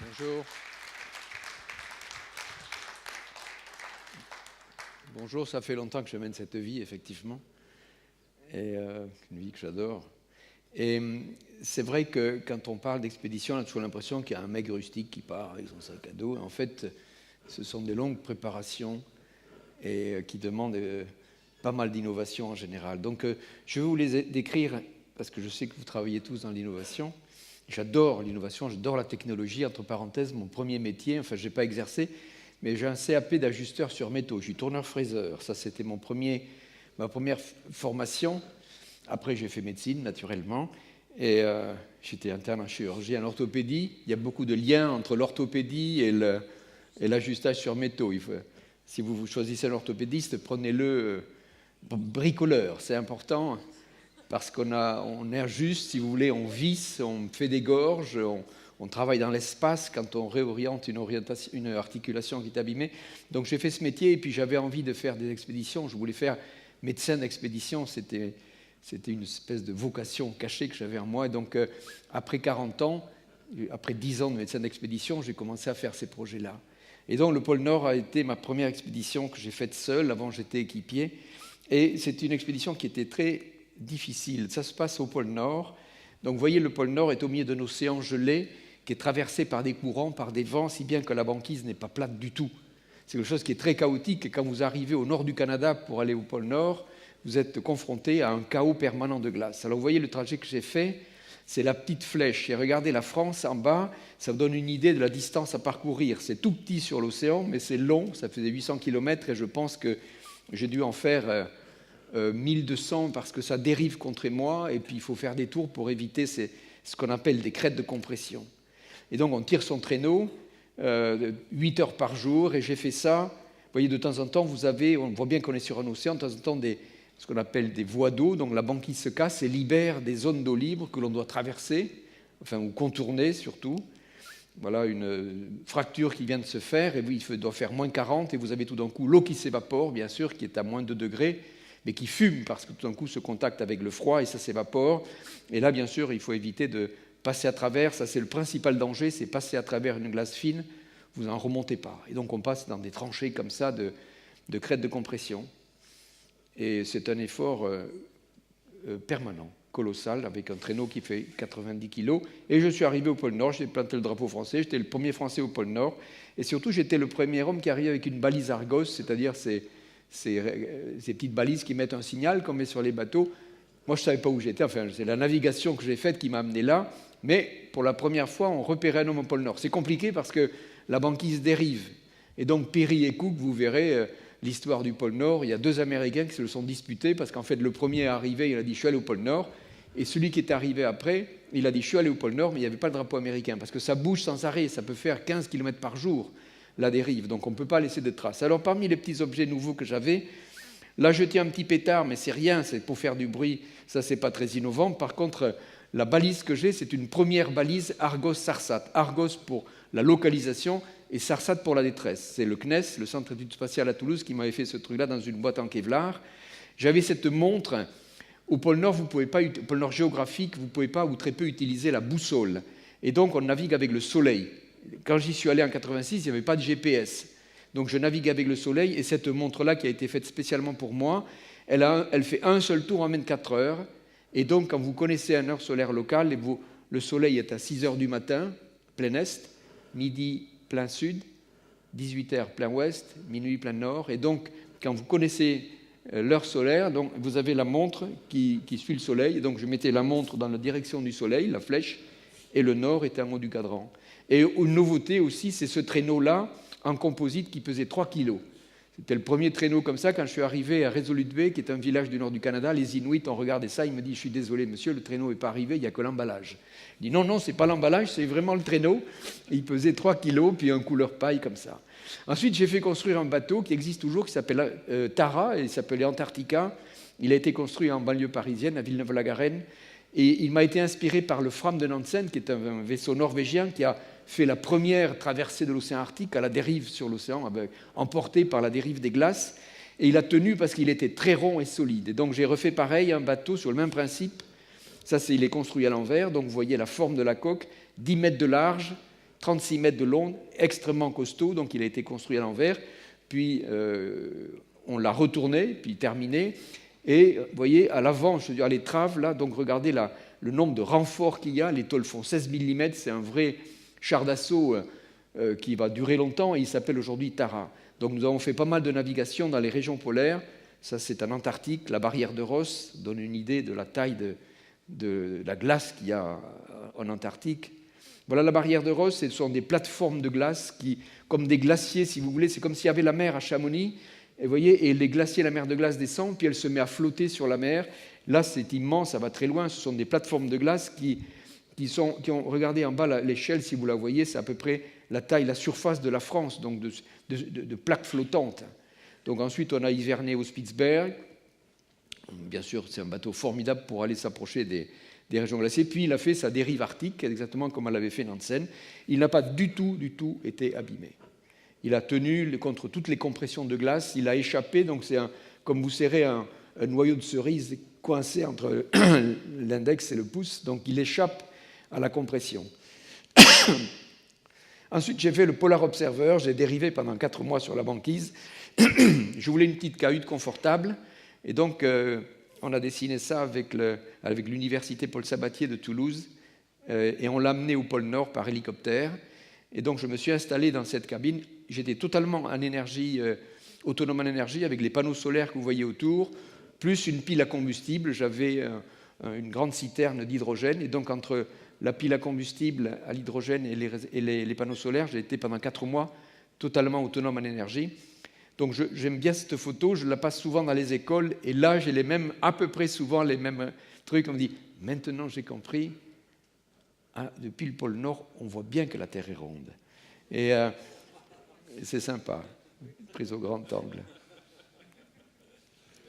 Bonjour. Bonjour, ça fait longtemps que je mène cette vie, effectivement, et une vie que j'adore. Et c'est vrai que quand on parle d'expédition, on a toujours l'impression qu'il y a un mec rustique qui part avec son sac à dos. En fait, ce sont des longues préparations et qui demandent pas mal d'innovation en général. Donc, je vais vous les décrire parce que je sais que vous travaillez tous dans l'innovation. J'adore l'innovation, j'adore la technologie. Entre parenthèses, mon premier métier, enfin, je n'ai pas exercé, mais j'ai un CAP d'ajusteur sur métaux. Je suis tourneur-fraiseur. Ça, c'était ma première formation. Après, j'ai fait médecine, naturellement. Et j'étais interne en chirurgie, en orthopédie. Il y a beaucoup de liens entre l'orthopédie et l'ajustage sur métaux. Si vous choisissez un orthopédiste, prenez-le bricoleur. C'est important parce on ajuste, si vous voulez, on visse, on fait des gorges, on travaille dans l'espace quand on réoriente une articulation qui est abîmée. Donc j'ai fait ce métier et puis j'avais envie de faire des expéditions. Je voulais faire médecin d'expédition. C'était une espèce de vocation cachée que j'avais en moi. Et donc après 40 ans, après 10 ans de médecin d'expédition, j'ai commencé à faire ces projets-là. Et donc le pôle Nord a été ma première expédition que j'ai faite seule. Avant, j'étais équipier. Et c'est une expédition qui était très difficile. Ça se passe au pôle Nord. Donc vous voyez, le pôle Nord est au milieu d'un océan gelé qui est traversé par des courants, par des vents, si bien que la banquise n'est pas plate du tout. C'est quelque chose qui est très chaotique. Et quand vous arrivez au nord du Canada pour aller au pôle Nord, vous êtes confronté à un chaos permanent de glace. Alors vous voyez le trajet que j'ai fait, c'est la petite flèche. Et regardez la France en bas, ça vous donne une idée de la distance à parcourir. C'est tout petit sur l'océan, mais c'est long, ça faisait 800 km et je pense que j'ai dû en faire 1200 parce que ça dérive contre moi et puis il faut faire des tours pour éviter ce qu'on appelle des crêtes de compression. Et donc on tire son traîneau 8 heures par jour et j'ai fait ça. Vous voyez, de temps en temps, on voit bien qu'on est sur un océan, de temps en temps ce qu'on appelle des voies d'eau, donc la banquise se casse et libère des zones d'eau libre que l'on doit traverser, enfin ou contourner surtout. Voilà une fracture qui vient de se faire et il doit faire moins 40 et vous avez tout d'un coup l'eau qui s'évapore, bien sûr, qui est à moins 2 degrés, mais qui fume parce que tout d'un coup se contacte avec le froid et ça s'évapore. Et là, bien sûr, il faut éviter de passer à travers. Ça, c'est le principal danger, c'est passer à travers une glace fine. Vous n'en remontez pas. Et donc, on passe dans des tranchées comme ça de crêtes de compression. Et c'est un effort permanent, colossal, avec un traîneau qui fait 90 kg. Et je suis arrivé au pôle Nord, j'ai planté le drapeau français, j'étais le premier Français au pôle Nord. Et surtout, j'étais le premier homme qui arrivait avec une balise Argos, c'est-à-dire ces petites balises qui mettent un signal qu'on met sur les bateaux. Moi, je ne savais pas où j'étais. Enfin, c'est la navigation que j'ai faite qui m'a amené là. Mais pour la première fois, on repérait un homme au pôle Nord. C'est compliqué parce que la banquise dérive. Et donc, Peary et Cook, vous verrez l'histoire du pôle Nord. Il y a 2 Américains qui se le sont disputés parce qu'en fait, le premier est arrivé, il a dit « je suis allé au pôle Nord ». Et celui qui est arrivé après, il a dit « je suis allé au pôle Nord », mais il n'y avait pas le drapeau américain parce que ça bouge sans arrêt. Ça peut faire 15 km par jour, la dérive. Donc, on ne peut pas laisser de traces. Alors, parmi les petits objets nouveaux que j'avais, là, je tiens un petit pétard, mais c'est rien, c'est pour faire du bruit. Ça, c'est pas très innovant. Par contre, la balise que j'ai, c'est une première balise Argos-Sarsat. Argos pour la localisation et Sarsat pour la détresse. C'est le CNES, le Centre d'études spatiales à Toulouse, qui m'avait fait ce truc-là dans une boîte en Kevlar. J'avais cette montre. Au pôle Nord, au pôle Nord géographique, vous ne pouvez pas ou très peu utiliser la boussole. Et donc, on navigue avec le soleil. Quand j'y suis allé en 86, il n'y avait pas de GPS. Donc, je navigue avec le soleil. Et cette montre-là, qui a été faite spécialement pour moi, elle fait un seul tour en 24 heures. Et donc, quand vous connaissez une heure solaire locale, le soleil est à 6 heures du matin, plein est, midi, plein sud, 18 heures, plein ouest, minuit, plein nord. Et donc, quand vous connaissez l'heure solaire, donc, vous avez la montre qui suit le soleil. Et donc, je mettais la montre dans la direction du soleil, la flèche, et le nord était en haut du cadran. Et une nouveauté aussi, c'est ce traîneau-là, en composite, qui pesait 3 kilos. C'était le premier traîneau comme ça. Quand je suis arrivé à Resolute Bay, qui est un village du nord du Canada, les Inuits ont regardé ça. Ils me disent « je suis désolé, monsieur, le traîneau n'est pas arrivé, il n'y a que l'emballage ». Je dis « non, non, ce n'est pas l'emballage, c'est vraiment le traîneau ». Il pesait 3 kilos, puis un couleur paille comme ça. Ensuite, j'ai fait construire un bateau qui existe toujours, qui s'appelle Tara, et il s'appelait Antarctica. Il a été construit en banlieue parisienne, à Villeneuve-la-Garenne. Et il m'a été inspiré par le Fram de Nansen, qui est un vaisseau norvégien qui a fait la première traversée de l'océan Arctique à la dérive sur l'océan, emporté par la dérive des glaces. Et il a tenu parce qu'il était très rond et solide. Et donc j'ai refait pareil, un bateau sur le même principe. Ça, il est construit à l'envers. Donc vous voyez la forme de la coque, 10 mètres de large, 36 mètres de long, extrêmement costaud, donc il a été construit à l'envers, puis on l'a retourné, puis terminé, et vous voyez, à l'avant, je veux dire, l'étrave, là, donc regardez le nombre de renforts qu'il y a, les tôles font 16 mm, c'est un vrai char d'assaut qui va durer longtemps, et il s'appelle aujourd'hui Tara. Donc nous avons fait pas mal de navigation dans les régions polaires, ça c'est en Antarctique, la barrière de Ross donne une idée de la taille de la glace qu'il y a en Antarctique. Voilà la barrière de Ross, ce sont des plateformes de glace qui, comme des glaciers si vous voulez, c'est comme s'il y avait la mer à Chamonix, et vous voyez, et les glaciers, la mer de glace descend, puis elle se met à flotter sur la mer. Là c'est immense, ça va très loin, ce sont des plateformes de glace qui ont, regardez en bas l'échelle, si vous la voyez, c'est à peu près la taille, la surface de la France, donc de plaques flottantes. Donc ensuite, on a hiverné au Spitzberg. Bien sûr, c'est un bateau formidable pour aller s'approcher des régions glacées. Puis il a fait sa dérive arctique, exactement comme elle l'avait fait Nansen. Il n'a pas du tout été abîmé. Il a tenu contre toutes les compressions de glace. Il a échappé, donc c'est comme vous serrez un noyau de cerise coincé entre l'index et le pouce. Donc il échappe à la compression. Ensuite, j'ai fait le Polar Observer. J'ai dérivé pendant 4 mois sur la banquise. Je voulais une petite cahute confortable. Et donc, on a dessiné ça avec l'université Paul Sabatier de Toulouse. Et on l'a amené au pôle Nord par hélicoptère. Et donc, je me suis installé dans cette cabine. J'étais totalement en énergie, autonome en énergie, avec les panneaux solaires que vous voyez autour, plus une pile à combustible. J'avais une grande citerne d'hydrogène. Et donc, entre la pile à combustible, à l'hydrogène et les panneaux solaires, j'ai été pendant 4 mois totalement autonome en énergie. Donc j'aime bien cette photo, je la passe souvent dans les écoles, et là j'ai à peu près souvent les mêmes trucs. On me dit, maintenant j'ai compris, depuis le pôle Nord, on voit bien que la Terre est ronde. Et c'est sympa, prise au grand angle.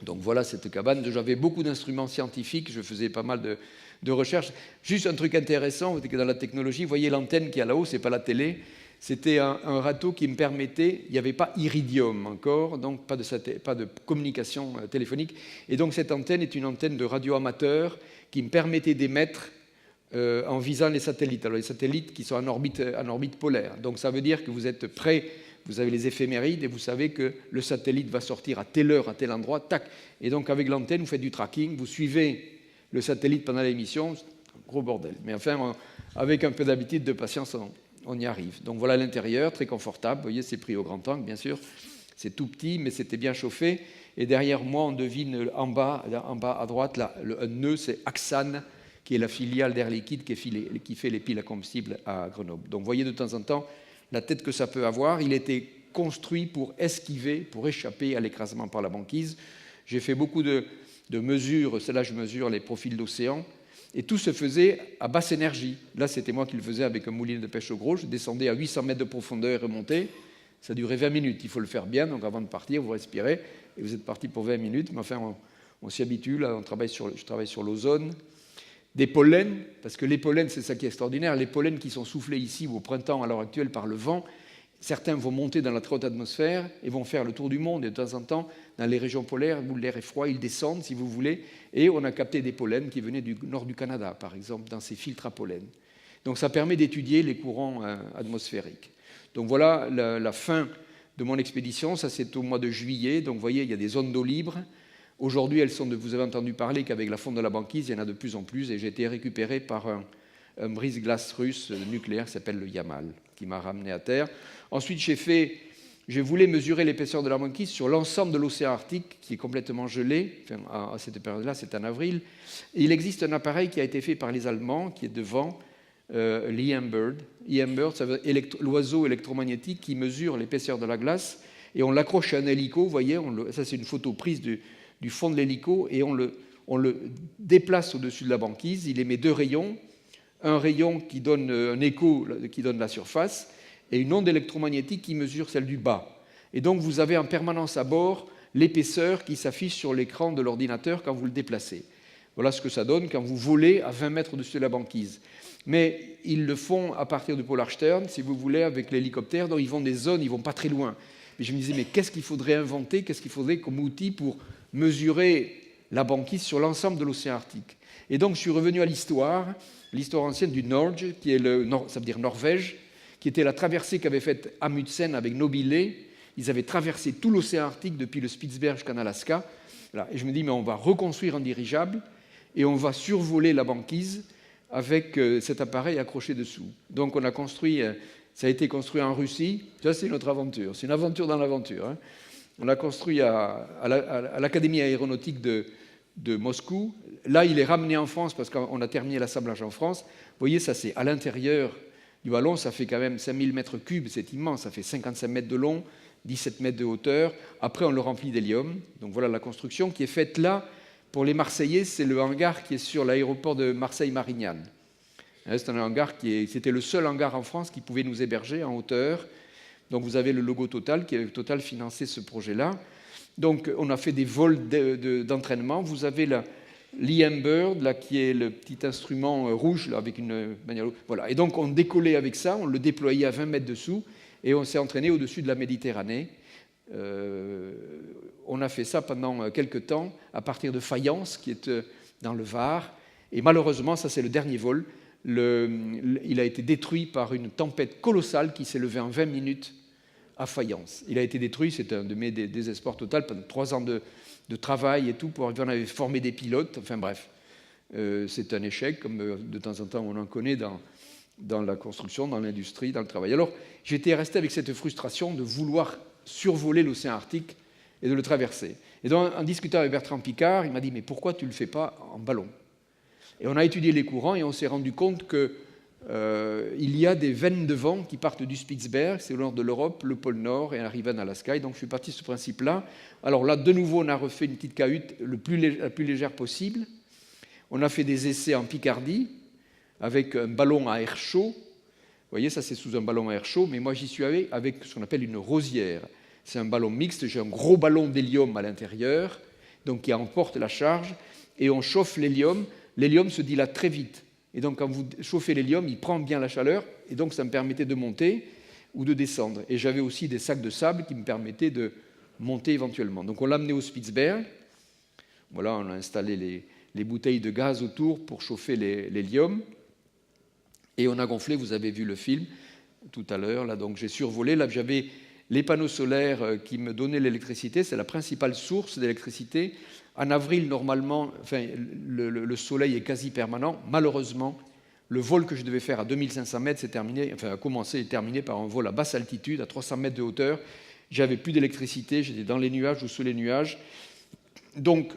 Donc voilà cette cabane. J'avais beaucoup d'instruments scientifiques, je faisais pas mal de recherches. Juste un truc intéressant, c'est que dans la technologie, vous voyez l'antenne qui est là-haut, ce n'est pas la télé. C'était un râteau qui me permettait, il n'y avait pas Iridium encore, donc pas de communication téléphonique. Et donc cette antenne est une antenne de radio amateur qui me permettait d'émettre en visant les satellites. Alors les satellites qui sont en orbite polaire. Donc ça veut dire que vous êtes prêt, vous avez les éphémérides et vous savez que le satellite va sortir à telle heure, à tel endroit, tac. Et donc avec l'antenne, vous faites du tracking, vous suivez le satellite pendant l'émission, c'est un gros bordel. Mais enfin, avec un peu d'habitude, de patience, on y arrive. Donc voilà l'intérieur, très confortable. Vous voyez, c'est pris au grand angle, bien sûr. C'est tout petit, mais c'était bien chauffé. Et derrière moi, on devine en bas à droite, un nœud, c'est Axane, qui est la filiale d'Air Liquide qui fait les piles à combustible à Grenoble. Donc vous voyez de temps en temps la tête que ça peut avoir. Il était construit pour esquiver, pour échapper à l'écrasement par la banquise. J'ai fait beaucoup de mesures. Là, je mesure les profils d'océan. Et tout se faisait à basse énergie. Là, c'était moi qui le faisais avec un moulinet de pêche au gros. Je descendais à 800 mètres de profondeur et remontais. Ça durait 20 minutes. Il faut le faire bien. Donc avant de partir, vous respirez. Et vous êtes parti pour 20 minutes. Mais enfin, on s'y habitue. Là, je travaille sur l'ozone. Des pollens, parce que les pollens, c'est ça qui est extraordinaire. Les pollens qui sont soufflés ici au printemps à l'heure actuelle par le vent, certains vont monter dans la très haute atmosphère et vont faire le tour du monde. Et de temps en temps, dans les régions polaires où l'air est froid, ils descendent, si vous voulez. Et on a capté des pollens qui venaient du nord du Canada, par exemple, dans ces filtres à pollen. Donc ça permet d'étudier les courants atmosphériques. Donc voilà la fin de mon expédition. Ça, c'est au mois de juillet. Donc vous voyez, il y a des zones d'eau libre. Aujourd'hui, vous avez entendu parler qu'avec la fonte de la banquise, il y en a de plus en plus. Et j'ai été récupéré par un brise-glace russe nucléaire qui s'appelle le Yamal, qui m'a ramené à terre. Ensuite, je voulais mesurer l'épaisseur de la banquise sur l'ensemble de l'océan Arctique, qui est complètement gelé. Enfin, à cette période-là, c'est en avril. Et il existe un appareil qui a été fait par les Allemands, qui est devant, l'EM-Bird. EM-Bird, ça veut dire l'oiseau électromagnétique qui mesure l'épaisseur de la glace. Et on l'accroche à un hélico, vous voyez, ça c'est une photo prise du fond de l'hélico, et on le déplace au-dessus de la banquise. Il émet 2 rayons, un rayon qui donne un écho, qui donne la surface, et une onde électromagnétique qui mesure celle du bas. Et donc vous avez en permanence à bord l'épaisseur qui s'affiche sur l'écran de l'ordinateur quand vous le déplacez. Voilà ce que ça donne quand vous volez à 20 mètres au-dessus de la banquise. Mais ils le font à partir du Polarstern, si vous voulez, avec l'hélicoptère, donc ils vont des zones, ils ne vont pas très loin. Et je me disais, mais qu'est-ce qu'il faudrait inventer, qu'est-ce qu'il faudrait comme outil pour mesurer la banquise sur l'ensemble de l'océan Arctique? Et donc je suis revenu à l'histoire ancienne du Norge, ça veut dire Norvège, qui était la traversée qu'avait faite Amundsen avec Nobile. Ils avaient traversé tout l'océan Arctique depuis le Spitzberg jusqu'en Alaska. Voilà. Et je me dis, mais on va reconstruire un dirigeable et on va survoler la banquise avec cet appareil accroché dessous. Donc on a construit, ça a été construit en Russie. Ça, c'est notre aventure. C'est une aventure dans l'aventure. Hein. On l'a construit à l'Académie aéronautique de Moscou. Là, il est ramené en France parce qu'on a terminé l'assemblage en France. Vous voyez, ça, c'est à l'intérieur du ballon. Ça fait quand même 5000 mètres cubes. C'est immense. Ça fait 55 mètres de long, 17 mètres de hauteur. Après, on le remplit d'hélium. Donc voilà la construction qui est faite là. Pour les Marseillais, c'est le hangar qui est sur l'aéroport de Marseille-Marignane. C'est un hangar c'était le seul hangar en France qui pouvait nous héberger en hauteur. Donc vous avez le logo Total, qui avait Total financé ce projet-là. Donc on a fait des vols d'entraînement. Vous avez l'EM Bird, là, qui est le petit instrument rouge là, avec une manière. Voilà. Et donc on décollait avec ça, on le déployait à 20 mètres dessous, et on s'est entraîné au-dessus de la Méditerranée. On a fait ça pendant quelques temps, à partir de Fayence, qui est dans le Var. Et malheureusement, ça c'est le dernier vol, il a été détruit par une tempête colossale qui s'est levée en 20 minutes à Fayence. Il a été détruit, c'était un de mes désespoirs total, pendant 3 ans de travail et tout, on avait formé des pilotes, enfin bref. C'est un échec, comme de temps en temps on en connaît dans la construction, dans l'industrie, dans le travail. Alors j'étais resté avec cette frustration de vouloir survoler l'océan Arctique et de le traverser. Et donc en discutant avec Bertrand Piccard, il m'a dit « mais pourquoi tu ne le fais pas en ballon ?» Et on a étudié les courants et on s'est rendu compte qu'il y a des veines de vent qui partent du Spitzberg, c'est au nord de l'Europe, le pôle Nord, et arrivent en Alaska. Et donc je suis parti de ce principe-là. Alors là, de nouveau, on a refait une petite cahute la plus légère possible. On a fait des essais en Picardie avec un ballon à air chaud. Vous voyez, ça c'est sous un ballon à air chaud, mais moi j'y suis allé avec ce qu'on appelle une rosière. C'est un ballon mixte, j'ai un gros ballon d'hélium à l'intérieur, donc qui emporte la charge, et on chauffe l'hélium. L'hélium se dilate très vite. Et donc, quand vous chauffez l'hélium, il prend bien la chaleur. Et donc, ça me permettait de monter ou de descendre. Et j'avais aussi des sacs de sable qui me permettaient de monter éventuellement. Donc, on l'a amené au Spitzberg. Voilà, on a installé les bouteilles de gaz autour pour chauffer l'hélium. Et on a gonflé, vous avez vu le film tout à l'heure. Là, donc, j'ai survolé. Là, j'avais les panneaux solaires qui me donnaient l'électricité. C'est la principale source d'électricité. En avril, normalement, enfin, le soleil est quasi permanent. Malheureusement, le vol que je devais faire à 2500 mètres a commencé et terminé par un vol à basse altitude, à 300 mètres de hauteur. J'avais plus d'électricité, j'étais dans les nuages ou sous les nuages. Donc,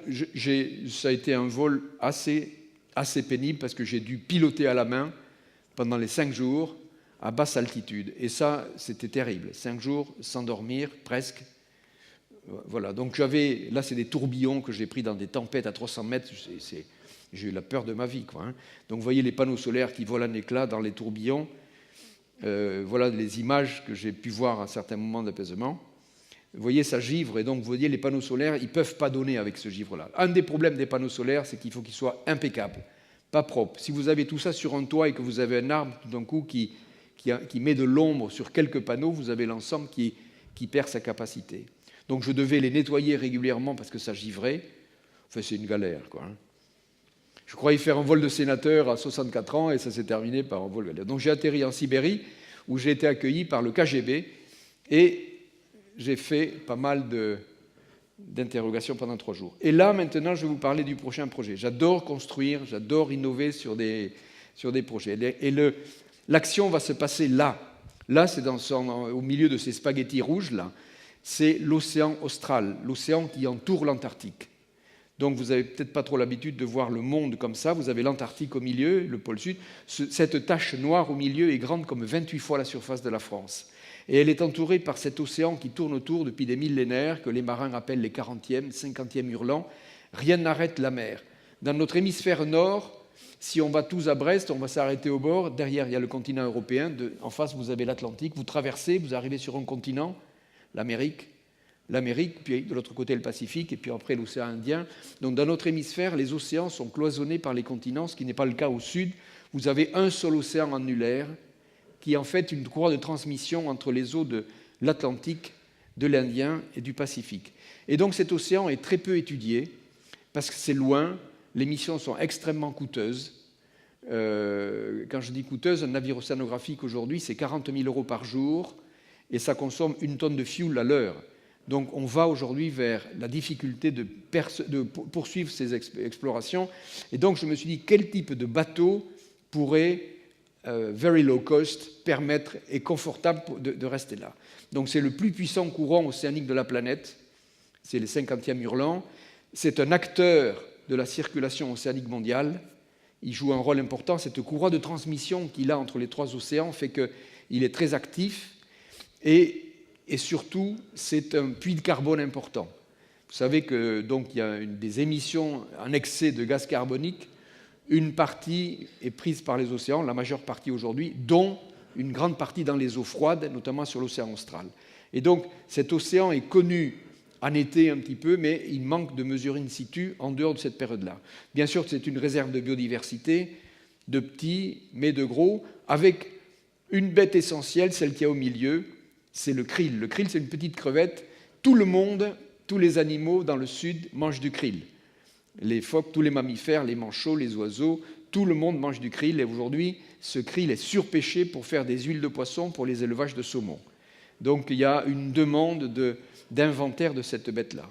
ça a été un vol assez pénible parce que j'ai dû piloter à la main pendant les 5 jours à basse altitude. Et ça, c'était terrible. 5 jours sans dormir, presque. Voilà, donc là c'est des tourbillons que j'ai pris dans des tempêtes à 300 mètres, j'ai eu la peur de ma vie, quoi, hein. Donc vous voyez les panneaux solaires qui volent en éclats dans les tourbillons, voilà les images que j'ai pu voir à certains moments d'apaisement. Vous voyez, ça givre, et donc vous voyez les panneaux solaires, ils ne peuvent pas donner avec ce givre-là. Un des problèmes des panneaux solaires, c'est qu'il faut qu'ils soient impeccables, pas propres. Si vous avez tout ça sur un toit et que vous avez un arbre tout d'un coup qui met de l'ombre sur quelques panneaux, vous avez l'ensemble qui perd sa capacité. Donc je devais les nettoyer régulièrement parce que ça givrait. Enfin, c'est une galère, quoi, hein. Je croyais faire un vol de sénateur à 64 ans et ça s'est terminé par un vol galère. Donc j'ai atterri en Sibérie où j'ai été accueilli par le KGB et j'ai fait pas mal d'interrogations pendant 3 jours. Et là, maintenant, je vais vous parler du prochain projet. J'adore construire, j'adore innover sur des projets. Et l'action va se passer là. Là, c'est au milieu de ces spaghettis rouges, là. C'est l'océan austral, l'océan qui entoure l'Antarctique. Donc vous n'avez peut-être pas trop l'habitude de voir le monde comme ça. Vous avez l'Antarctique au milieu, le pôle sud. Cette tache noire au milieu est grande comme 28 fois la surface de la France. Et elle est entourée par cet océan qui tourne autour depuis des millénaires, que les marins appellent les 40e, 50e hurlants. Rien n'arrête la mer. Dans notre hémisphère nord, si on va tous à Brest, on va s'arrêter au bord. Derrière, il y a le continent européen. En face, vous avez l'Atlantique. Vous traversez, vous arrivez sur un continent, l'Amérique, puis de l'autre côté le Pacifique, et puis après l'océan Indien. Donc dans notre hémisphère, les océans sont cloisonnés par les continents, ce qui n'est pas le cas au sud. Vous avez un seul océan annulaire, qui est en fait une courroie de transmission entre les eaux de l'Atlantique, de l'Indien et du Pacifique. Et donc cet océan est très peu étudié, parce que c'est loin, les missions sont extrêmement coûteuses. Quand je dis coûteuse, un navire océanographique aujourd'hui, c'est 40 000 € par jour et ça consomme 1 tonne de fuel à l'heure. Donc on va aujourd'hui vers la difficulté de poursuivre ces explorations. Et donc je me suis dit, quel type de bateau pourrait, very low cost, permettre et confortable de rester là. Donc c'est le plus puissant courant océanique de la planète, c'est les 50e hurlants. C'est un acteur de la circulation océanique mondiale. Il joue un rôle important. Cette courroie de transmission qu'il a entre les 3 océans fait qu'il est très actif. Et surtout, c'est un puits de carbone important. Vous savez que donc il y a des émissions en excès de gaz carbonique. Une partie est prise par les océans, la majeure partie aujourd'hui, dont une grande partie dans les eaux froides, notamment sur l'océan austral. Et donc cet océan est connu en été un petit peu, mais il manque de mesures in situ en dehors de cette période-là. Bien sûr, c'est une réserve de biodiversité, de petits, mais de gros, avec une bête essentielle, celle qui est au milieu, c'est le krill. Le krill, c'est une petite crevette. Tout le monde, tous les animaux dans le sud mangent du krill. Les phoques, tous les mammifères, les manchots, les oiseaux, tout le monde mange du krill. Et aujourd'hui, ce krill est surpêché pour faire des huiles de poisson pour les élevages de saumon. Donc il y a une demande d'inventaire de cette bête-là.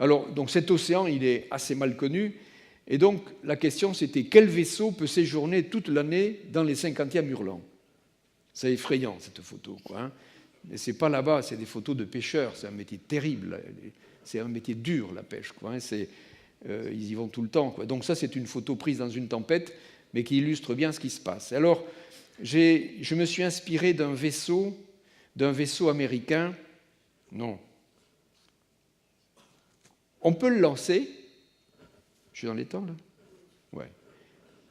Alors, donc cet océan, il est assez mal connu. Et donc la question, c'était quel vaisseau peut séjourner toute l'année dans les 50e hurlants? C'est effrayant, cette photo, quoi, hein. Mais ce n'est pas là-bas, c'est des photos de pêcheurs. C'est un métier terrible. C'est un métier dur, la pêche, quoi, hein. Ils y vont tout le temps, quoi. Donc ça, c'est une photo prise dans une tempête, mais qui illustre bien ce qui se passe. Alors, je me suis inspiré d'un vaisseau américain. Non. On peut le lancer. Je suis dans les temps, là? Ouais.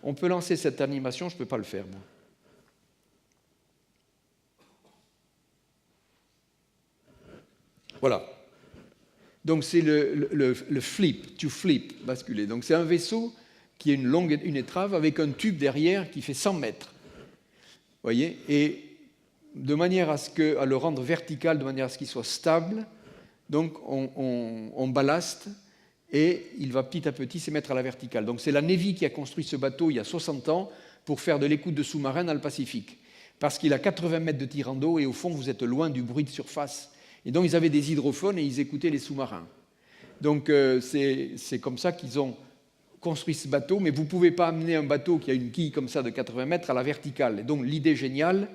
On peut lancer cette animation, je ne peux pas le faire, moi. Voilà. Donc c'est le flip, to flip, basculer. Donc c'est un vaisseau qui a une étrave avec un tube derrière qui fait 100 mètres. Vous voyez? Et de manière à le rendre vertical, de manière à ce qu'il soit stable, donc on ballaste et il va petit à petit se mettre à la verticale. Donc c'est la Navy qui a construit ce bateau il y a 60 ans pour faire de l'écoute de sous-marins dans le Pacifique. Parce qu'il a 80 mètres de tirant d'eau et au fond vous êtes loin du bruit de surface. Et donc, ils avaient des hydrophones et ils écoutaient les sous-marins. Donc, c'est comme ça qu'ils ont construit ce bateau. Mais vous ne pouvez pas amener un bateau qui a une quille comme ça de 80 mètres à la verticale. Et donc, l'idée géniale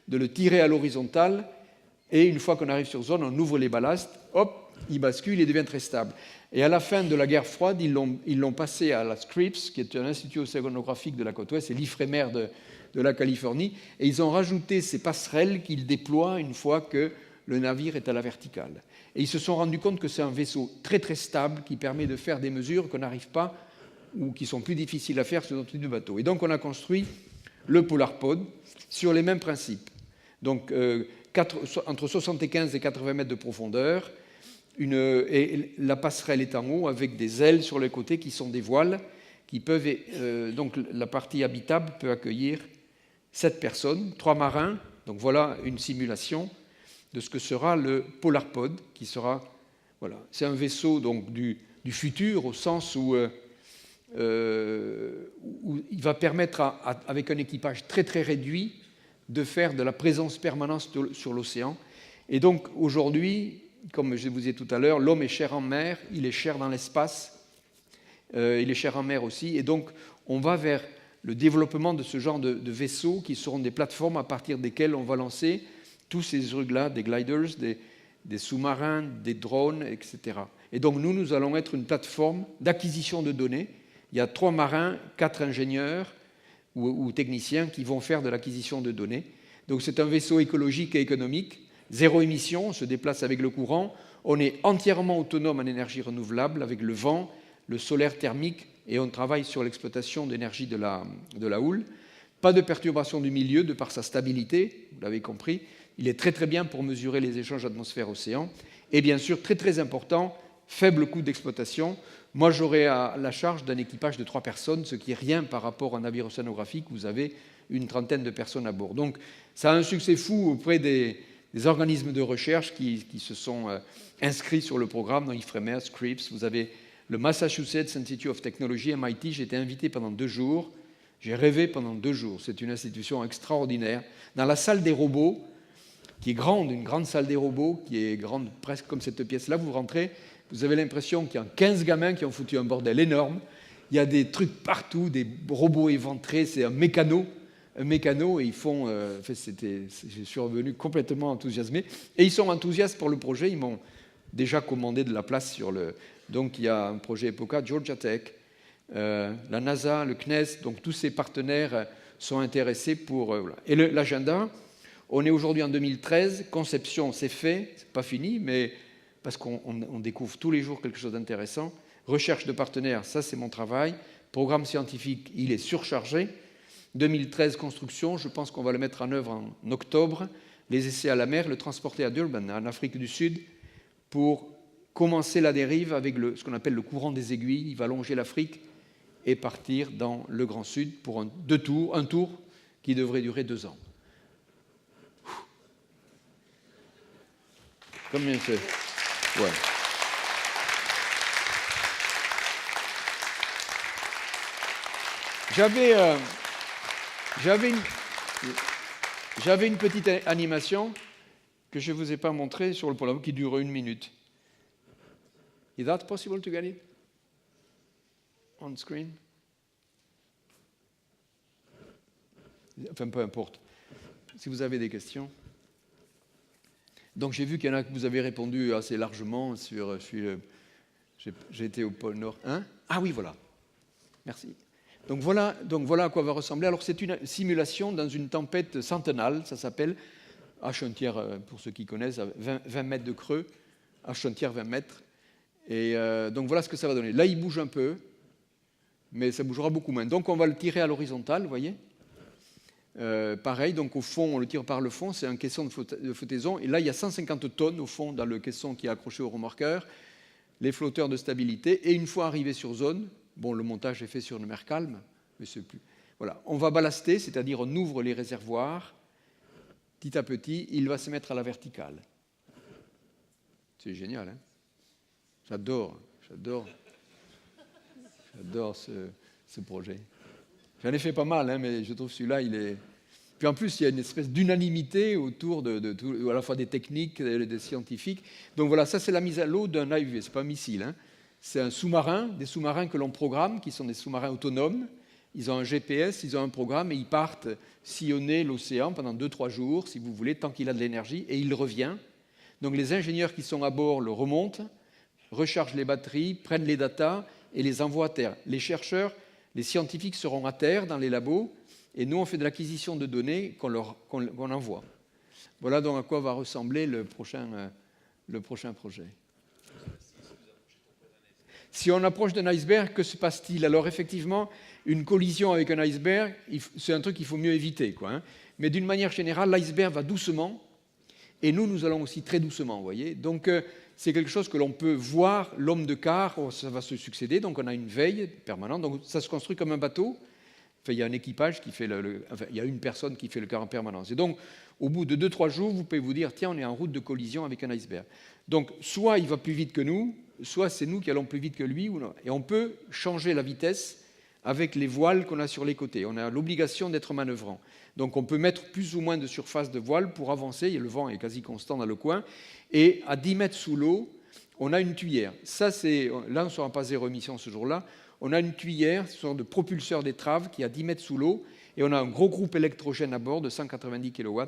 de le tirer à l'horizontale. Et une fois qu'on arrive sur zone, on ouvre les ballasts. Hop, il bascule et devient très stable. Et à la fin de la guerre froide, ils l'ont passé à la Scripps, qui est un institut océanographique de la côte ouest. C'est l'IFREMER de la Californie. Et ils ont rajouté ces passerelles qu'ils déploient une fois que le navire est à la verticale. Et ils se sont rendus compte que c'est un vaisseau très très stable qui permet de faire des mesures qu'on n'arrive pas ou qui sont plus difficiles à faire sur notre type de bateau. Et donc on a construit le PolarPod sur les mêmes principes. Donc entre 75 et 80 mètres de profondeur, et la passerelle est en haut avec des ailes sur les côtés qui sont des voiles qui peuvent... donc la partie habitable peut accueillir 7 personnes, 3 marins. Donc voilà une simulation de ce que sera le PolarPod, qui sera... Voilà, c'est un vaisseau donc, du futur, au sens où il va permettre, avec un équipage très très réduit, de faire de la présence permanente sur l'océan. Et donc, aujourd'hui, comme je vous disais tout à l'heure, l'homme est cher en mer, il est cher dans l'espace, il est cher en mer aussi. Et donc, on va vers le développement de ce genre de vaisseaux qui seront des plateformes à partir desquelles on va lancer tous ces trucs-là, des gliders, des sous-marins, des drones, etc. Et donc nous allons être une plateforme d'acquisition de données. Il y a 3 marins, 4 ingénieurs ou techniciens qui vont faire de l'acquisition de données. Donc c'est un vaisseau écologique et économique, 0 émission, on se déplace avec le courant, on est entièrement autonome en énergie renouvelable avec le vent, le solaire thermique, et on travaille sur l'exploitation d'énergie de la houle. Pas de perturbation du milieu de par sa stabilité, vous l'avez compris. Il est très très bien pour mesurer les échanges atmosphère-océan. Et bien sûr, très très important, faible coût d'exploitation. Moi, j'aurai à la charge d'un équipage de 3 personnes, ce qui est rien par rapport à un navire océanographique où vous avez une trentaine de personnes à bord. Donc, ça a un succès fou auprès des organismes de recherche qui se sont inscrits sur le programme dans IFREMER, Scripps. Vous avez le Massachusetts Institute of Technology, MIT. J'ai été invité pendant 2 jours. J'ai rêvé pendant 2 jours. C'est une institution extraordinaire. Dans la salle des robots, qui est grande, une grande salle des robots, qui est grande presque comme cette pièce-là, vous rentrez, vous avez l'impression qu'il y a 15 gamins qui ont foutu un bordel énorme. Il y a des trucs partout, des robots éventrés, c'est un mécano, et ils font... je suis revenu complètement enthousiasmé. Et ils sont enthousiastes pour le projet, ils m'ont déjà commandé de la place sur le... Donc il y a un projet EPOCA, Georgia Tech, la NASA, le CNES, donc tous ces partenaires sont intéressés pour... voilà. Et l'agenda, on est aujourd'hui en 2013, conception c'est fait, c'est pas fini, mais parce qu'on découvre tous les jours quelque chose d'intéressant. Recherche de partenaires, ça c'est mon travail. Programme scientifique, il est surchargé. 2013, construction, je pense qu'on va le mettre en œuvre en octobre. Les essais à la mer, le transporter à Durban, en Afrique du Sud, pour commencer la dérive avec ce qu'on appelle le courant des aiguilles. Il va longer l'Afrique et partir dans le Grand Sud pour un tour qui devrait durer 2 ans. Combien c'est ? Ouais. J'avais une petite animation que je ne vous ai pas montrée sur le pôle qui dure 1 minute. Is that possible to get it on screen? Enfin, peu importe. Si vous avez des questions. Donc, j'ai vu qu'il y en a que vous avez répondu assez largement sur... J'ai été au pôle Nord. Hein? Ah oui, voilà. Merci. Donc voilà à quoi va ressembler. Alors, c'est une simulation dans une tempête centennale, ça s'appelle Ashontière, pour ceux qui connaissent, 20 mètres de creux, Ashontière 20 mètres. Et donc voilà ce que ça va donner. Là, il bouge un peu, mais ça bougera beaucoup moins. Donc on va le tirer à l'horizontale, vous voyez. Pareil, donc au fond, on le tire par le fond, c'est un caisson de flottaison. Et là, il y a 150 tonnes au fond dans le caisson qui est accroché au remorqueur, les flotteurs de stabilité. Et une fois arrivé sur zone, bon, le montage est fait sur une mer calme, mais c'est plus... Voilà, on va ballaster, c'est-à-dire on ouvre les réservoirs. Petit à petit, il va se mettre à la verticale. C'est génial, hein? J'adore ce projet. J'en ai fait pas mal, hein, mais je trouve celui-là, il est... Puis en plus, il y a une espèce d'unanimité autour de tout, à la fois des techniques, des scientifiques. Donc voilà, ça c'est la mise à l'eau d'un AUV, c'est pas un missile. Hein. C'est un sous-marin, des sous-marins que l'on programme, qui sont des sous-marins autonomes. Ils ont un GPS, ils ont un programme et ils partent sillonner l'océan pendant 2-3 jours, si vous voulez, tant qu'il a de l'énergie, et il revient. Donc les ingénieurs qui sont à bord le remontent, rechargent les batteries, prennent les datas et les envoient à terre. Les chercheurs, les scientifiques seront à terre dans les labos et nous, on fait de l'acquisition de données qu'on envoie. Voilà donc à quoi va ressembler le prochain projet. Si on approche d'un iceberg, que se passe-t-il? Alors effectivement, une collision avec un iceberg, c'est un truc qu'il faut mieux éviter, quoi, hein. Mais d'une manière générale, l'iceberg va doucement et nous allons aussi très doucement, vous voyez. Donc c'est quelque chose que l'on peut voir, l'homme de quart, ça va se succéder, donc on a une veille permanente, donc ça se construit comme un bateau. Enfin, il y a un équipage qui fait enfin, il y a une personne qui fait le quart en permanence. Et donc, au bout de 2-3 jours, vous pouvez vous dire, tiens, on est en route de collision avec un iceberg. Donc, soit il va plus vite que nous, soit c'est nous qui allons plus vite que lui. Ou non. Et on peut changer la vitesse avec les voiles qu'on a sur les côtés. On a l'obligation d'être manœuvrant. Donc, on peut mettre plus ou moins de surface de voile pour avancer. Et le vent est quasi constant dans le coin. Et à 10 mètres sous l'eau, on a une tuyère. Ça, là, on ne sera pas zéro émission ce jour-là. On a une tuyère, ce sont de propulseurs d'étrave qui est à 10 mètres sous l'eau, et on a un gros groupe électrogène à bord de 190 kW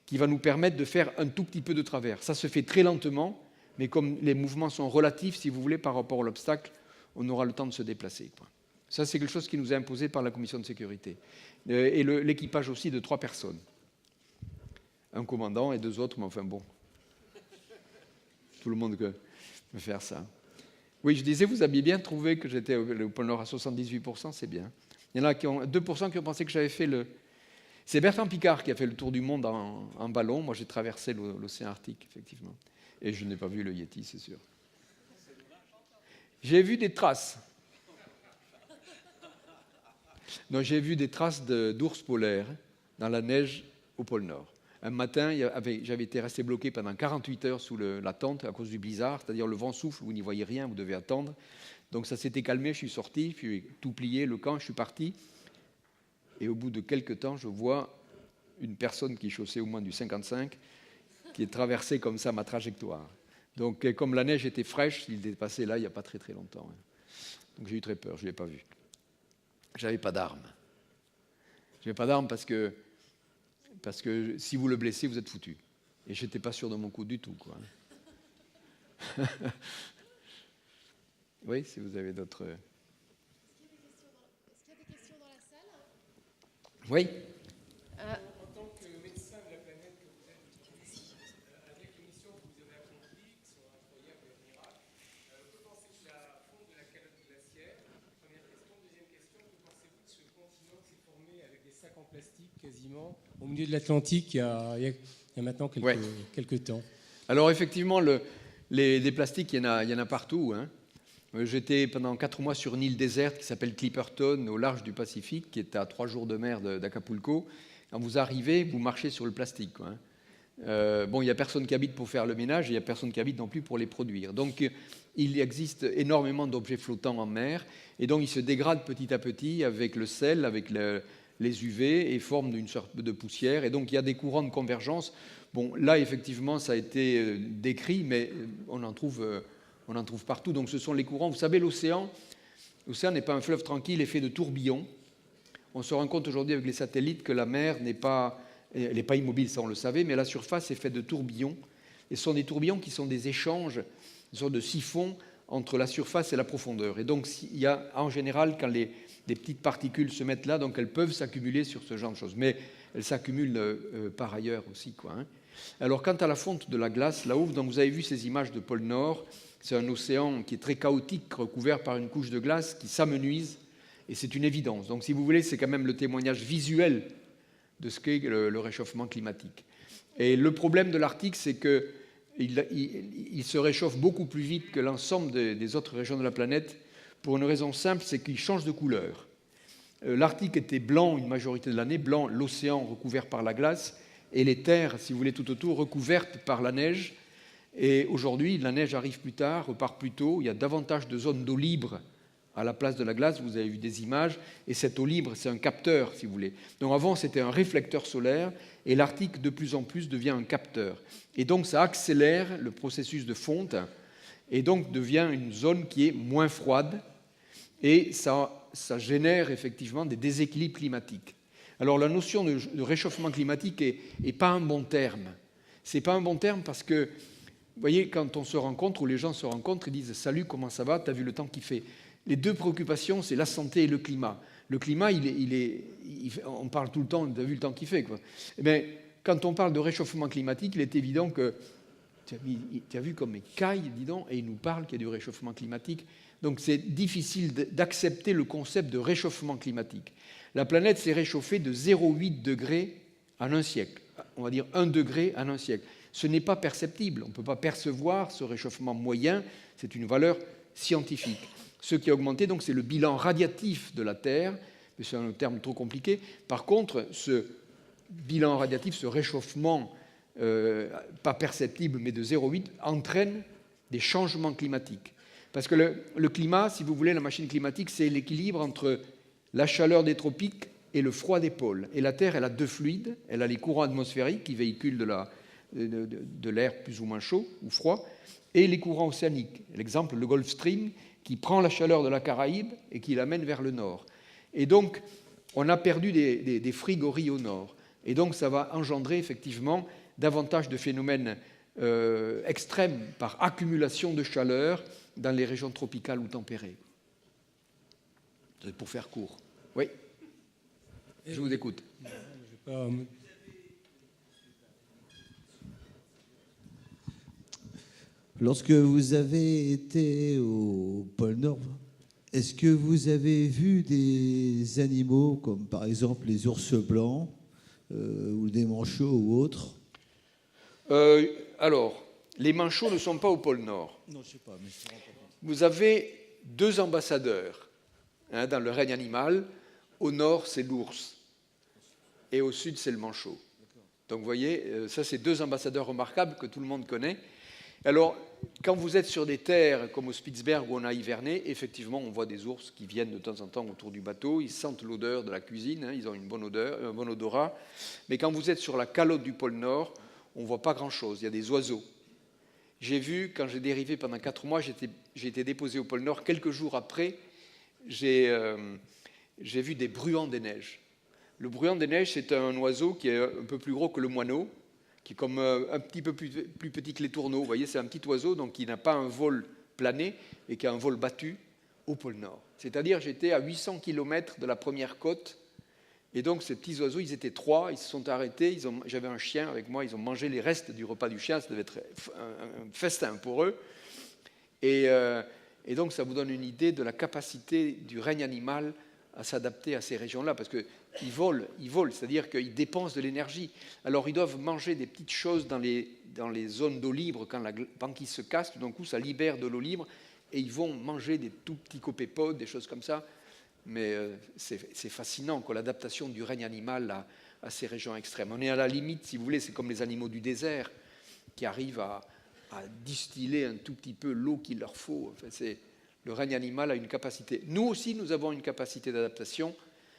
qui va nous permettre de faire un tout petit peu de travers. Ça se fait très lentement, mais comme les mouvements sont relatifs, si vous voulez, par rapport à l'obstacle, on aura le temps de se déplacer, quoi. Ça, c'est quelque chose qui nous est imposé par la commission de sécurité. Et l'équipage aussi de 3 personnes. Un commandant et 2 autres, mais enfin bon. Tout le monde peut faire ça. Oui, je disais, vous aviez bien trouvé que j'étais au pôle Nord à 78%, c'est bien. Il y en a qui ont 2% qui ont pensé que j'avais fait le... C'est Bertrand Piccard qui a fait le tour du monde en ballon. Moi, j'ai traversé l'océan Arctique, effectivement. Et je n'ai pas vu le Yéti, c'est sûr. J'ai vu des traces. Non, j'ai vu des traces d'ours polaires dans la neige au pôle Nord. Un matin, j'avais été resté bloqué pendant 48 heures sous la tente à cause du blizzard, c'est-à-dire le vent souffle, vous n'y voyez rien, vous devez attendre. Donc ça s'était calmé, je suis sorti, puis tout plié, le camp, je suis parti. et au bout de quelques temps, je vois une personne qui chaussait au moins du 55, qui est traversée comme ça ma trajectoire. Donc, comme la neige était fraîche, il est passé là il n'y a pas très très longtemps. Donc j'ai eu très peur, je ne l'ai pas vu. Je n'avais pas d'arme. Je n'avais pas d'arme parce que si vous le blessez, vous êtes foutu. Et je n'étais pas sûr de mon coup du tout, quoi. Oui, si vous avez d'autres... Est-ce qu'il y a des questions dans la salle? Oui. En tant que médecin de la planète que vous êtes, avec les missions que vous avez accomplies, qui sont incroyables et admirables, que pensez-vous de la fonte de la calotte glaciaire? Première question. Deuxième question, que pensez-vous de ce continent qui s'est formé avec des sacs en plastique quasiment au milieu de l'Atlantique il y a maintenant quelques temps? Alors effectivement, des plastiques, il y en a partout, hein. J'étais pendant 4 mois sur une île déserte qui s'appelle Clipperton, au large du Pacifique, qui est à 3 jours de mer d'Acapulco. Quand vous arrivez, vous marchez sur le plastique, quoi, hein. Bon, il n'y a personne qui habite pour faire le ménage, et il n'y a personne qui habite non plus pour les produire. Donc, il existe énormément d'objets flottants en mer, et donc ils se dégradent petit à petit avec le sel, avec les UV, et forment une sorte de poussière. Et donc, il y a des courants de convergence. Bon, là, effectivement, ça a été décrit, mais on en trouve partout. Donc, ce sont les courants. Vous savez, l'océan n'est pas un fleuve tranquille et fait de tourbillons. On se rend compte aujourd'hui avec les satellites que la mer n'est pas immobile, ça on le savait, mais la surface est faite de tourbillons. Et ce sont des tourbillons qui sont des échanges, une sorte de siphon entre la surface et la profondeur. Et donc, il y a en général, quand des petites particules se mettent là, donc elles peuvent s'accumuler sur ce genre de choses. Mais elles s'accumulent par ailleurs aussi, quoi, hein. Alors, quant à la fonte de la glace, là-haut, donc vous avez vu ces images de pôle Nord. C'est un océan qui est très chaotique, recouvert par une couche de glace qui s'amenuise, et c'est une évidence. Donc, si vous voulez, c'est quand même le témoignage visuel de ce qu'est le réchauffement climatique. Et le problème de l'Arctique, c'est qu'il se réchauffe beaucoup plus vite que l'ensemble des autres régions de la planète, pour une raison simple, c'est qu'il change de couleur. L'Arctique était blanc une majorité de l'année, blanc l'océan recouvert par la glace, et les terres, si vous voulez, tout autour, recouvertes par la neige. Et aujourd'hui, la neige arrive plus tard, repart plus tôt. Il y a davantage de zones d'eau libre à la place de la glace. Vous avez vu des images. Et cette eau libre, c'est un capteur, si vous voulez. Donc avant, c'était un réflecteur solaire. Et l'Arctique, de plus en plus, devient un capteur. Et donc, ça accélère le processus de fonte. Et donc, devient une zone qui est moins froide. Et ça génère effectivement des déséquilibres climatiques. Alors, la notion de réchauffement climatique n'est pas un bon terme. Ce n'est pas un bon terme parce que, vous voyez, quand on se rencontre, ou les gens se rencontrent, ils disent « Salut, comment ça va? T'as vu le temps qu'il fait ?» Les deux préoccupations, c'est la santé et le climat. Le climat, on parle tout le temps, t'as vu le temps qu'il fait, quoi. Eh bien, quand on parle de réchauffement climatique, il est évident que tu as vu comme il caille, dis donc, et il nous parle qu'il y a du réchauffement climatique. Donc c'est difficile d'accepter le concept de réchauffement climatique. La planète s'est réchauffée de 0,8 degrés en un siècle. On va dire 1 degré en un siècle. Ce n'est pas perceptible. On ne peut pas percevoir ce réchauffement moyen. C'est une valeur scientifique. Ce qui a augmenté, donc, c'est le bilan radiatif de la Terre. C'est un terme trop compliqué. Par contre, ce bilan radiatif, ce réchauffement pas perceptible, mais de 0,8, entraîne des changements climatiques. Parce que le climat, si vous voulez, la machine climatique, c'est l'équilibre entre la chaleur des tropiques et le froid des pôles. Et la Terre, elle a deux fluides. Elle a les courants atmosphériques qui véhiculent de l'air plus ou moins chaud ou froid, et les courants océaniques. L'exemple, le Gulf Stream, qui prend la chaleur de la Caraïbe et qui l'amène vers le nord. Et donc, on a perdu des frigories au nord. Et donc, ça va engendrer effectivement davantage de phénomènes extrêmes par accumulation de chaleur dans les régions tropicales ou tempérées. C'est pour faire court. Oui, je vous écoute. Lorsque vous avez été au pôle Nord, est-ce que vous avez vu des animaux comme par exemple les ours blancs ou des manchots ou autres? Alors, les manchots ne sont pas au pôle Nord. Non, je ne sais pas, mais je ne pas. Vous avez 2 ambassadeurs dans le règne animal. Au nord, c'est l'ours. Et au sud, c'est le manchot. Donc, vous voyez, ça, c'est 2 ambassadeurs remarquables que tout le monde connaît. Alors, quand vous êtes sur des terres comme au Spitzberg où on a hiverné, effectivement, on voit des ours qui viennent de temps en temps autour du bateau. Ils sentent l'odeur de la cuisine, hein, ils ont une bonne odeur, un bon odorat. Mais quand vous êtes sur la calotte du pôle Nord, on ne voit pas grand-chose. Il y a des oiseaux. J'ai vu, quand j'ai dérivé pendant 4 mois, j'ai été déposé au pôle Nord. Quelques jours après, j'ai vu des bruants des neiges. Le bruant des neiges, c'est un oiseau qui est un peu plus gros que le moineau, qui est comme un petit peu plus petit que les tourneaux. Vous voyez, c'est un petit oiseau, donc qui n'a pas un vol plané, et qui a un vol battu au pôle Nord. C'est-à-dire, j'étais à 800 km de la première côte, et donc ces petits oiseaux, ils étaient 3, ils se sont arrêtés, j'avais un chien avec moi, ils ont mangé les restes du repas du chien, ça devait être un festin pour eux. Et donc, ça vous donne une idée de la capacité du règne animal à s'adapter à ces régions-là, parce qu'ils volent, c'est-à-dire qu'ils dépensent de l'énergie. Alors, ils doivent manger des petites choses dans les zones d'eau libre, quand la banquise se casse, tout d'un coup, ça libère de l'eau libre, et ils vont manger des tout petits copépodes, des choses comme ça. Mais c'est fascinant, l'adaptation du règne animal à ces régions extrêmes. On est à la limite, si vous voulez, c'est comme les animaux du désert, qui arrivent à distiller un tout petit peu l'eau qu'il leur faut. Enfin, le règne animal a une capacité. Nous aussi, nous avons une capacité d'adaptation.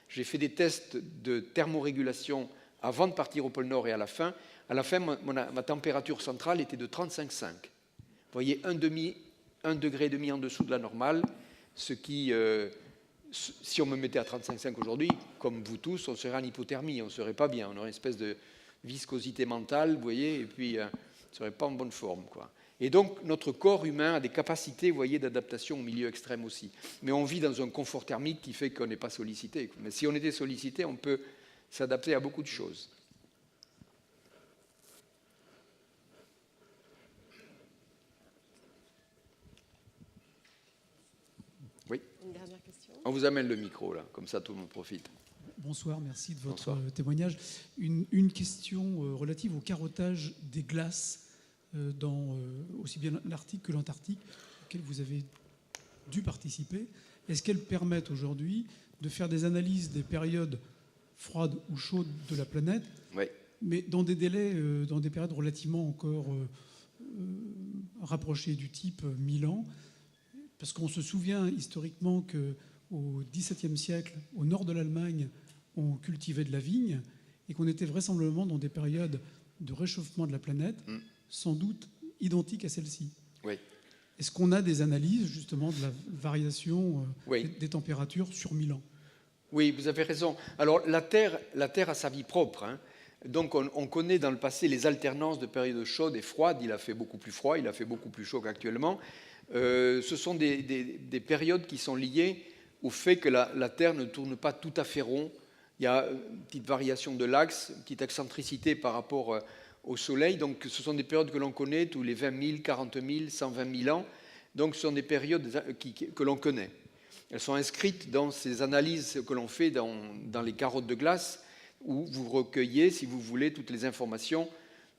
J'ai fait des tests de thermorégulation avant de partir au pôle Nord et à la fin. À la fin, ma température centrale était de 35,5. Vous voyez, 1,5 degré en dessous de la normale, ce qui, si on me mettait à 35,5 aujourd'hui, comme vous tous, on serait en hypothermie, on ne serait pas bien, on aurait une espèce de viscosité mentale, vous voyez, et puis on ne serait pas en bonne forme, quoi. Et donc, notre corps humain a des capacités, vous voyez, d'adaptation au milieu extrême aussi. Mais on vit dans un confort thermique qui fait qu'on n'est pas sollicité. Mais si on était sollicité, on peut s'adapter à beaucoup de choses. Oui. Une dernière question. On vous amène le micro, là, comme ça tout le monde profite. Bonsoir, merci de votre témoignage. Une question relative au carottage des glaces dans aussi bien l'Arctique que l'Antarctique, auquel vous avez dû participer. Est-ce qu'elles permettent aujourd'hui de faire des analyses des périodes froides ou chaudes de la planète, oui, mais dans des délais, dans des périodes relativement encore rapprochées du type 1000 ans? Parce qu'on se souvient historiquement qu'au XVIIe siècle, au nord de l'Allemagne, on cultivait de la vigne et qu'on était vraisemblablement dans des périodes de réchauffement de la planète, sans doute identiques à celle-ci. Oui. Est-ce qu'on a des analyses justement de la variation oui, des températures sur 1000 ans? Oui, vous avez raison. Alors la Terre a sa vie propre, hein. Donc on connaît dans le passé les alternances de périodes chaudes et froides. Il a fait beaucoup plus froid, il a fait beaucoup plus chaud qu'actuellement. Ce sont des périodes qui sont liées au fait que la Terre ne tourne pas tout à fait rond. Il y a une petite variation de l'axe, une petite excentricité par rapport au Soleil. Donc ce sont des périodes que l'on connaît tous les 20 000, 40 000, 120 000 ans. Donc ce sont des périodes que l'on connaît. Elles sont inscrites dans ces analyses que l'on fait dans les carottes de glace, où vous recueillez, si vous voulez, toutes les informations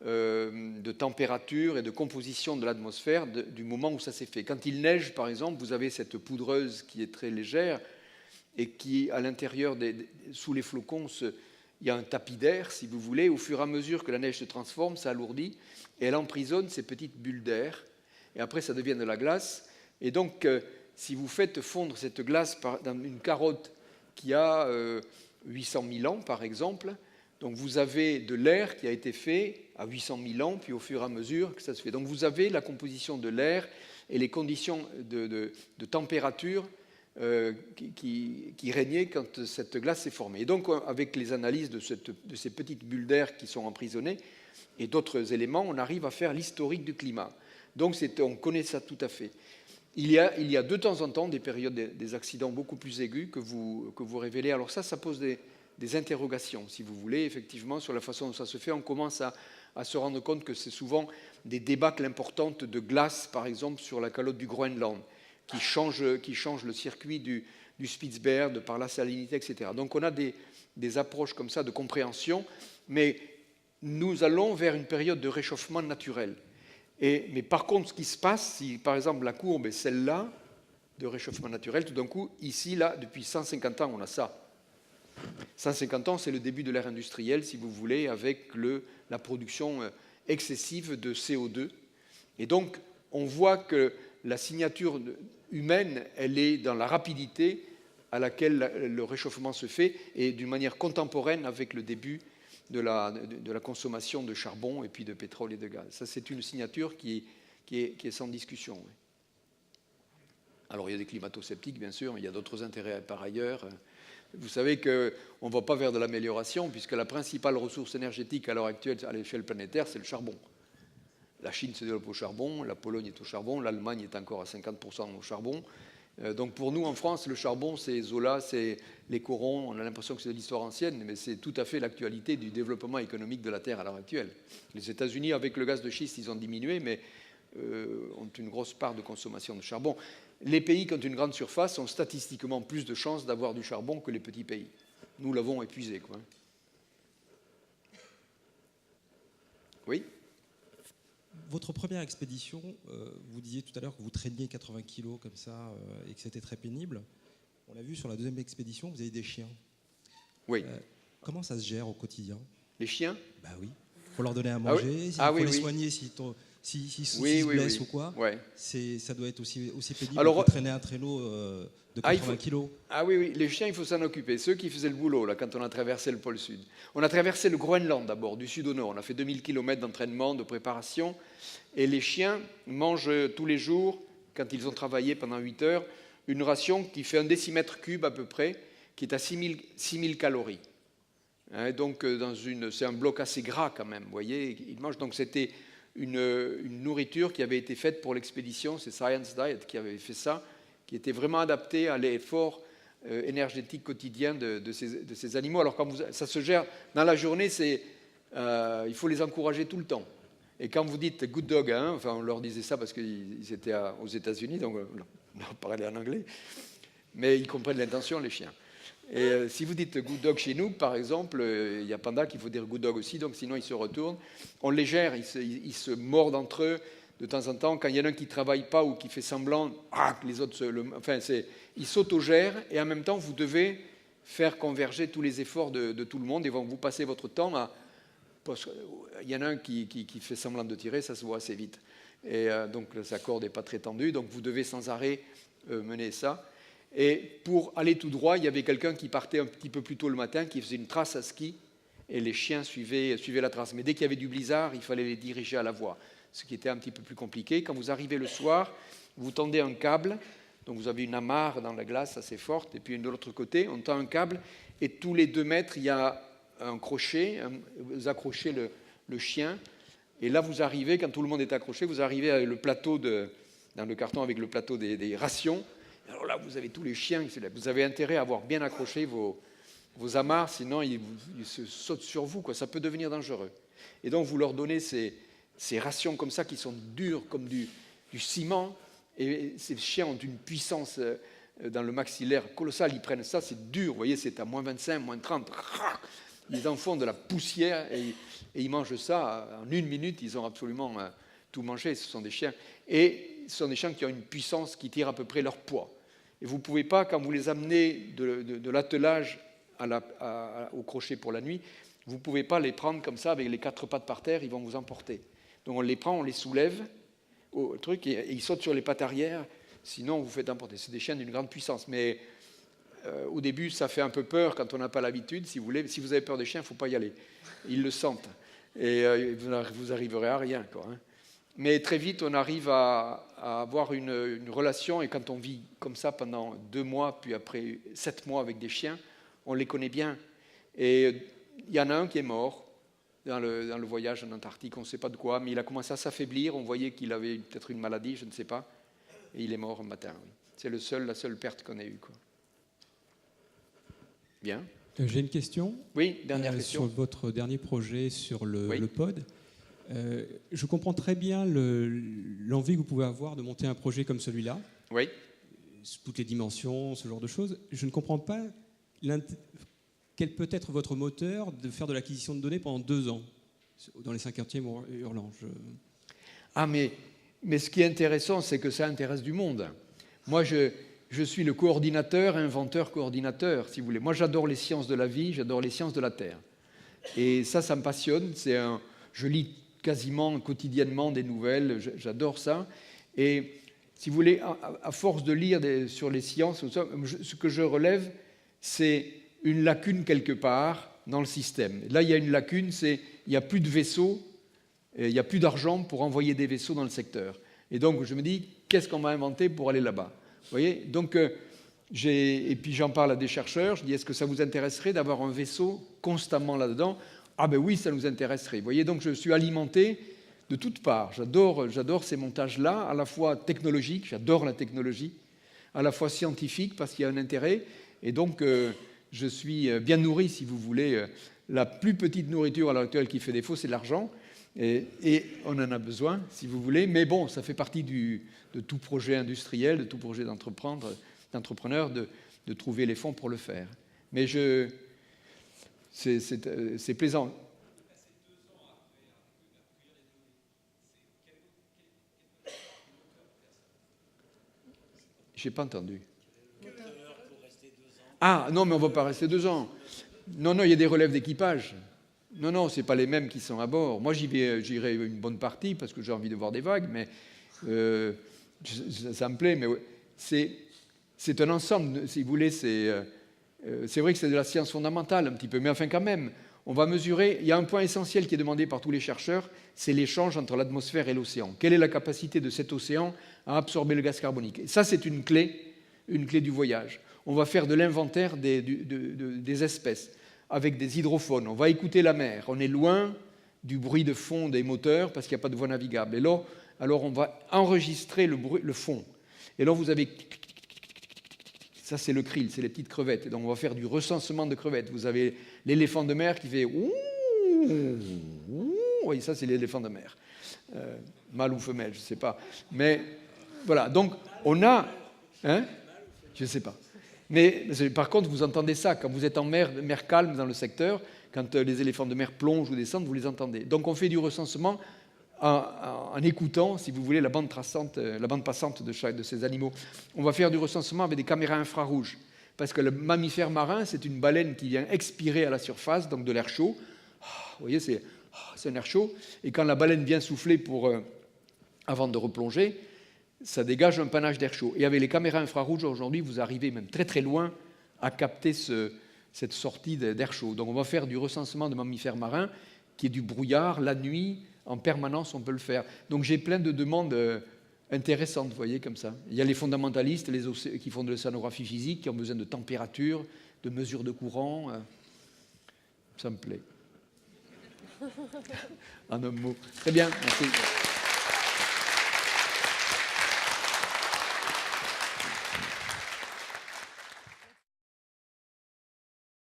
de température et de composition de l'atmosphère du moment où ça s'est fait. Quand il neige, par exemple, vous avez cette poudreuse qui est très légère et qui, à l'intérieur, sous les flocons, il y a un tapis d'air, si vous voulez. Au fur et à mesure que la neige se transforme, ça alourdit et elle emprisonne ces petites bulles d'air. Et après, ça devient de la glace. Et donc, si vous faites fondre cette glace dans une carotte qui a 800 000 ans, par exemple, donc vous avez de l'air qui a été fait à 800 000 ans, puis au fur et à mesure que ça se fait. Donc vous avez la composition de l'air et les conditions de température qui régnaient quand cette glace s'est formée. Et donc avec les analyses de ces petites bulles d'air qui sont emprisonnées et d'autres éléments, on arrive à faire l'historique du climat. Donc on connaît ça tout à fait. Il y a de temps en temps des périodes, des accidents beaucoup plus aigus que vous révélez. Alors ça pose des interrogations, si vous voulez, effectivement, sur la façon dont ça se fait. On commence à se rendre compte que c'est souvent des débâcles importantes de glace, par exemple, sur la calotte du Groenland, qui changent le circuit du Spitzberg, par la salinité, etc. Donc on a des approches comme ça de compréhension, mais nous allons vers une période de réchauffement naturel. Mais par contre, ce qui se passe, si par exemple la courbe est celle-là, de réchauffement naturel, tout d'un coup, ici, là, depuis 150 ans, on a ça. 150 ans, c'est le début de l'ère industrielle, si vous voulez, avec la production excessive de CO2. Et donc, on voit que la signature humaine, elle est dans la rapidité à laquelle le réchauffement se fait et d'une manière contemporaine avec le début de la consommation de charbon et puis de pétrole et de gaz. Ça, c'est une signature qui est sans discussion. Oui. Alors, il y a des climato-sceptiques, bien sûr, mais il y a d'autres intérêts par ailleurs. Vous savez qu'on ne va pas vers de l'amélioration, puisque la principale ressource énergétique à l'heure actuelle à l'échelle planétaire, c'est le charbon. La Chine se développe au charbon, la Pologne est au charbon, l'Allemagne est encore à 50% au charbon. Donc pour nous, en France, le charbon, c'est Zola, c'est les corons. On a l'impression que c'est de l'histoire ancienne, mais c'est tout à fait l'actualité du développement économique de la Terre à l'heure actuelle. Les États-Unis, avec le gaz de schiste, ils ont diminué, mais ont une grosse part de consommation de charbon. Les pays qui ont une grande surface ont statistiquement plus de chances d'avoir du charbon que les petits pays. Nous l'avons épuisé, quoi. Oui ? Votre première expédition, vous disiez tout à l'heure que vous traîniez 80 kilos comme ça et que c'était très pénible. On l'a vu sur la deuxième expédition, vous avez des chiens. Oui. Comment ça se gère au quotidien? Les chiens ? Bah oui. Il faut leur donner à manger, il faut les soigner s'ils se blessent ou quoi. Ouais. Ça doit être aussi pénible Alors, que traîner un traîneau de 80 kilos. Ah oui, les chiens, il faut s'en occuper. Ceux qui faisaient le boulot, là, quand on a traversé le pôle Sud. On a traversé le Groenland d'abord, du sud au nord. On a fait 2000 km d'entraînement, de préparation. Et les chiens mangent tous les jours, quand ils ont travaillé pendant 8 heures, une ration qui fait 1 décimètre cube à peu près, qui est à 6000 calories. Hein, donc, c'est un bloc assez gras quand même, vous voyez. Ils mangent, donc c'était une nourriture qui avait été faite pour l'expédition, c'est Science Diet qui avait fait ça, qui était vraiment adapté à l'effort énergétique quotidien de ces animaux. Alors quand ça se gère dans la journée, il faut les encourager tout le temps. Et quand vous dites good dog, hein, enfin on leur disait ça parce qu'ils étaient aux États-Unis, donc on leur parlait en anglais, mais ils comprennent l'intention, les chiens. Et si vous dites good dog chez nous, par exemple, il y a Panda qu'il faut dire good dog aussi, donc sinon ils se retournent. On les gère, ils se mordent entre eux de temps en temps. Quand il y en a un qui ne travaille pas ou qui fait semblant, les autres ils s'autogèrent et en même temps vous devez faire converger tous les efforts de tout le monde et vous passez votre temps à... Il y en a un qui fait semblant de tirer, ça se voit assez vite. Et donc sa corde n'est pas très tendue, donc vous devez sans arrêt mener ça. Et pour aller tout droit, il y avait quelqu'un qui partait un petit peu plus tôt le matin, qui faisait une trace à ski, et les chiens suivaient la trace. Mais dès qu'il y avait du blizzard, il fallait les diriger à la voie, ce qui était un petit peu plus compliqué. Quand vous arrivez le soir, vous tendez un câble, donc vous avez une amarre dans la glace assez forte, et puis de l'autre côté, on tend un câble, et tous les 2 mètres, il y a un crochet, vous accrochez le chien, et là vous arrivez, quand tout le monde est accroché, vous arrivez avec le plateau dans le carton avec le plateau des rations. Alors là, vous avez tous les chiens, vous avez intérêt à avoir bien accroché vos amarres, sinon ils se sautent sur vous, quoi. Ça peut devenir dangereux. Et donc vous leur donnez ces rations comme ça qui sont dures comme du ciment, et ces chiens ont une puissance dans le maxillaire colossale, ils prennent ça, c'est dur, vous voyez, c'est à moins 25, moins 30, ils en font de la poussière et ils mangent ça, en 1 minute, ils ont absolument tout mangé, ce sont des chiens. Et ce sont des chiens qui ont une puissance qui tire à peu près leur poids. Et vous ne pouvez pas, quand vous les amenez de l'attelage au crochet pour la nuit, vous ne pouvez pas les prendre comme ça avec les 4 pattes par terre, ils vont vous emporter. Donc on les prend, on les soulève au truc et ils sautent sur les pattes arrière, sinon vous faites emporter. C'est des chiens d'une grande puissance. Mais au début, ça fait un peu peur quand on n'a pas l'habitude. Si vous avez peur des chiens, il ne faut pas y aller. Ils le sentent. Et vous arriverez à rien, quoi, hein. Mais très vite, on arrive à avoir une relation, et quand on vit comme ça pendant 2 mois, puis après 7 mois avec des chiens, on les connaît bien. Et il y en a un qui est mort dans le voyage en Antarctique, on ne sait pas de quoi, mais il a commencé à s'affaiblir, on voyait qu'il avait peut-être une maladie, je ne sais pas, et il est mort un matin. Oui. C'est la seule perte qu'on ait eue, quoi. Bien. J'ai une question. Oui, dernière question. Sur votre dernier projet sur le pod. Je comprends très bien l'envie que vous pouvez avoir de monter un projet comme celui-là. Oui. Toutes les dimensions, ce genre de choses. Je ne comprends pas quel peut être votre moteur de faire de l'acquisition de données pendant 2 ans dans les 50e hurlants. Ah, mais ce qui est intéressant, c'est que ça intéresse du monde. Moi, je suis le coordinateur, inventeur, coordinateur, si vous voulez. Moi, j'adore les sciences de la vie, j'adore les sciences de la Terre. Et ça me passionne. Je lis quasiment quotidiennement des nouvelles. J'adore ça. Et si vous voulez, à force de lire sur les sciences, ce que je relève, c'est une lacune quelque part dans le système. Là, il y a une lacune, c'est il n'y a plus de vaisseaux, il n'y a plus d'argent pour envoyer des vaisseaux dans le secteur. Et donc, je me dis, qu'est-ce qu'on va inventer pour aller là-bas? Vous voyez? Donc, et puis j'en parle à des chercheurs, je dis, est-ce que ça vous intéresserait d'avoir un vaisseau constamment là-dedans? Ah ben oui, ça nous intéresserait. Vous voyez, donc je suis alimenté de toutes parts. J'adore ces montages-là, à la fois technologiques, j'adore la technologie, à la fois scientifique, parce qu'il y a un intérêt. Et donc, je suis bien nourri, si vous voulez. La plus petite nourriture à l'heure actuelle qui fait défaut, c'est l'argent. Et on en a besoin, si vous voulez. Mais bon, ça fait partie de tout projet industriel, de tout projet d'entrepreneur, de trouver les fonds pour le faire. Mais c'est plaisant. Je n'ai pas entendu. Ah, non, mais on ne va pas rester 2 ans. Non, il y a des relèves d'équipage. Non, ce n'est pas les mêmes qui sont à bord. Moi, j'irai une bonne partie parce que j'ai envie de voir des vagues, mais ça me plaît. Mais c'est un ensemble, si vous voulez. C'est vrai que c'est de la science fondamentale un petit peu, mais enfin quand même, on va mesurer. Il y a un point essentiel qui est demandé par tous les chercheurs, c'est l'échange entre l'atmosphère et l'océan. Quelle est la capacité de cet océan à absorber le gaz carbonique? Et ça, c'est une clé du voyage. On va faire de l'inventaire des espèces avec des hydrophones. On va écouter la mer. On est loin du bruit de fond des moteurs parce qu'il n'y a pas de voie navigable. Et là, alors on va enregistrer le fond. Et là, vous avez... Ça, c'est le krill, c'est les petites crevettes. Et donc, on va faire du recensement de crevettes. Vous avez l'éléphant de mer qui fait... Oui, ça, c'est l'éléphant de mer. Mâle ou femelle, je ne sais pas. Mais voilà, donc on a... Hein? Je ne sais pas. Mais par contre, vous entendez ça. Quand vous êtes en mer calme dans le secteur, quand les éléphants de mer plongent ou descendent, vous les entendez. Donc on fait du recensement en écoutant, si vous voulez, la bande passante de ces animaux. On va faire du recensement avec des caméras infrarouges. Parce que le mammifère marin, c'est une baleine qui vient expirer à la surface, donc de l'air chaud. Vous voyez, c'est un air chaud. Et quand la baleine vient souffler avant de replonger, ça dégage un panache d'air chaud. Et avec les caméras infrarouges, aujourd'hui, vous arrivez même très très loin à capter cette sortie d'air chaud. Donc on va faire du recensement de mammifères marins, qui est du brouillard, la nuit, en permanence, on peut le faire. Donc j'ai plein de demandes intéressantes, vous voyez, comme ça. Il y a les fondamentalistes qui font de l'océanographie physique, qui ont besoin de température, de mesures de courant. Ça me plaît. En un mot. Très bien, merci.